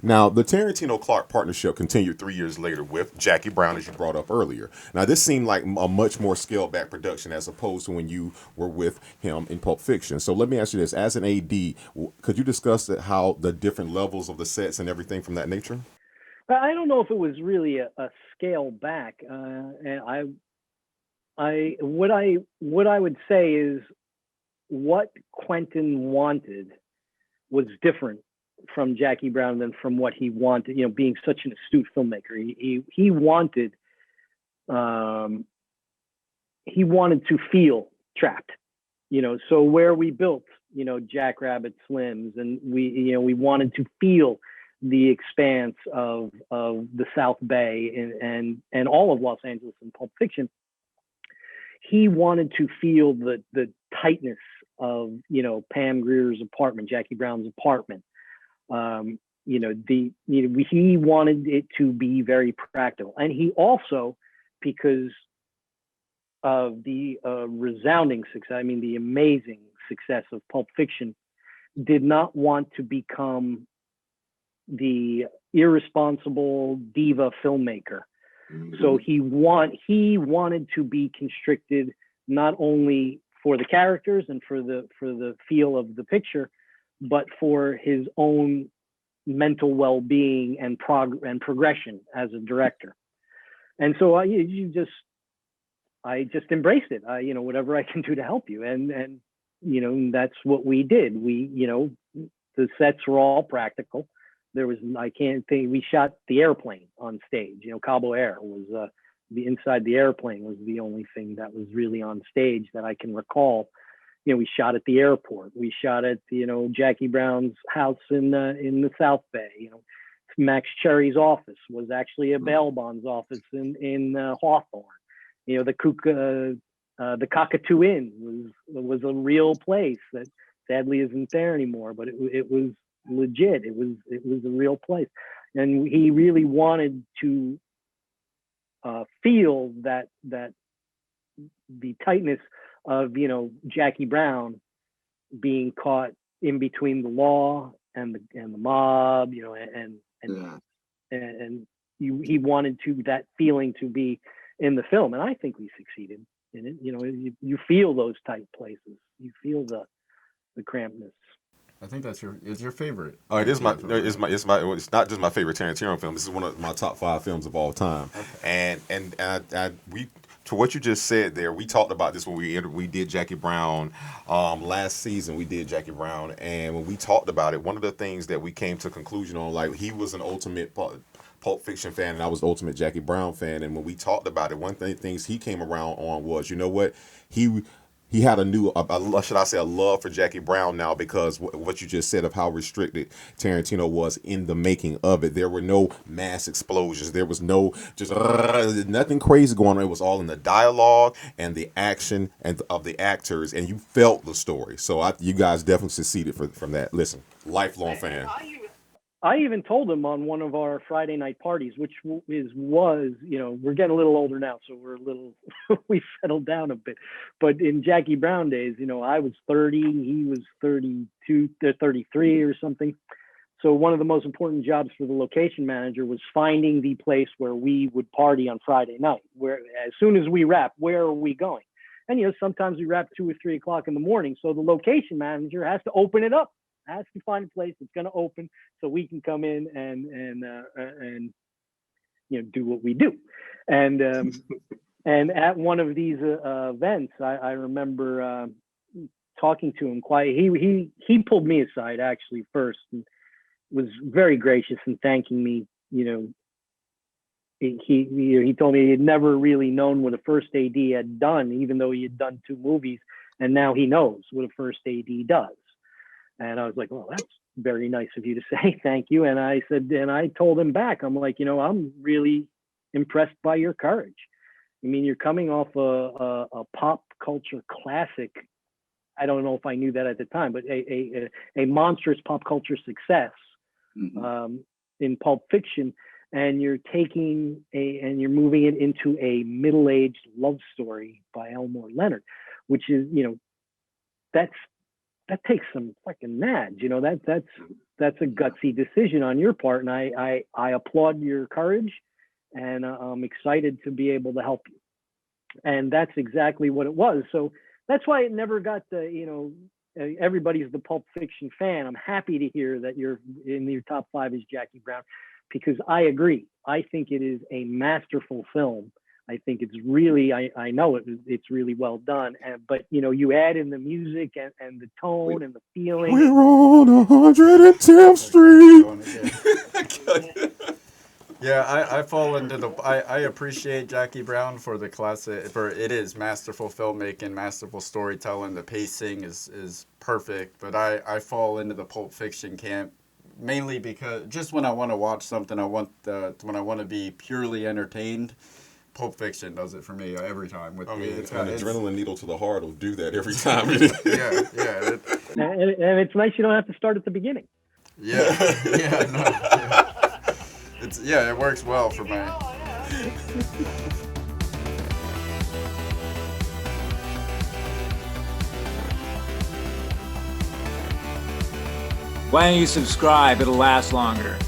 Now, the Tarantino Clark partnership continued 3 years later with Jackie Brown, as you brought up earlier. Now, this seemed like a much more scaled back production as opposed to when you were with him in Pulp Fiction. So, let me ask you this: as an AD, could you discuss how the different levels of the sets and everything from that nature? But I don't know if it was really a scale back. And what I would say is what Quentin wanted was different from Jackie Brown than from what he wanted. You know, being such an astute filmmaker, um, he wanted to feel trapped. You know, so where we built, you know, Jackrabbit Slims, and we wanted to feel the expanse of the South Bay and all of Los Angeles in Pulp Fiction. He wanted to feel the tightness of, you know, Pam Grier's apartment, Jackie Brown's apartment. He wanted it to be very practical, and he also, because of the resounding success, I mean, the amazing success of Pulp Fiction, did not want to become the irresponsible diva filmmaker. So he wanted to be constricted not only for the characters and for the feel of the picture, but for his own mental well-being and progression as a director. And so I just embraced it. Whatever I can do to help you, and that's what we did. The sets were all practical. There was, I can't think, we shot the airplane on stage. You know, Cabo Air was the inside the airplane was the only thing that was really on stage that I can recall. You know, we shot at the airport. We shot at, Jackie Brown's house in the South Bay. You know, Max Cherry's office was actually a bail bonds office in Hawthorne. You know, the Cockatoo Inn was a real place that sadly isn't there anymore, but it was legit. It was a real place, and he really wanted to feel that the tightness of, Jackie Brown being caught in between the law and the mob, Yeah. and he wanted that feeling to be in the film, and I think we succeeded in it. You know, you feel those tight places, you feel the crampedness. I think it's your favorite It is my, Tarantino film, right? it's not just my favorite Tarantino film. This is one of my top five films of all time. Okay. We, to what you just said there, we talked about this when we did Jackie Brown last season. We did Jackie Brown, and when we talked about it, one of the things that we came to conclusion on, like, he was an ultimate Pulp Fiction fan, and I was the ultimate Jackie Brown fan. And when we talked about it, one of the things he came around on was, you know what, he he had a new, should I say, a love for Jackie Brown now, because what you just said of how restricted Tarantino was in the making of it. There were no mass explosions. There was no just nothing crazy going on. It was all in the dialogue and the action and of the actors, and you felt the story. So you guys definitely succeeded from that. Listen, lifelong fan. I even told him on one of our Friday night parties, which was, we're getting a little older now, so we're a little, we settled down a bit. But in Jackie Brown days, I was 30, he was 32, 33 or something. So one of the most important jobs for the location manager was finding the place where we would party on Friday night. Where as soon as we wrap, where are we going? And sometimes we wrap 2 or 3 o'clock in the morning. So the location manager has to open it up, has to find a place that's going to open so we can come in and do what we do. And at one of these events, I remember talking to him quiet. He pulled me aside actually first and was very gracious in thanking me. He told me he had never really known what a first AD had done, even though he had done 2 movies, and now he knows what a first AD does. And I was like, well, that's very nice of you to say. Thank you. And I said, and I told him back, I'm like, I'm really impressed by your courage. I mean, you're coming off a pop culture classic. I don't know if I knew that at the time, but a monstrous pop culture success in Pulp Fiction. And you're and you're moving it into a middle-aged love story by Elmore Leonard, which is, that takes some fucking nads, that's a gutsy decision on your part, and I applaud your courage, and I'm excited to be able to help you. And that's exactly what it was. So that's why it never got the, everybody's the Pulp Fiction fan. I'm happy to hear that you're in your top 5 is Jackie Brown, because I agree. I think it is a masterful film. I think it's really, I know it's really well done. But you add in the music and the tone and the feeling. We're on 110th Street. Yeah, I fall into the. I appreciate Jackie Brown for the classic. For it is masterful filmmaking, masterful storytelling. The pacing is perfect. But I fall into the Pulp Fiction camp mainly because just when I want to watch something, when I want to be purely entertained. Pulp Fiction does it for me every time. It's an adrenaline needle to the heart will do that every time. Yeah. And it's nice you don't have to start at the beginning. Yeah. It works well for me. Why don't you subscribe? It'll last longer.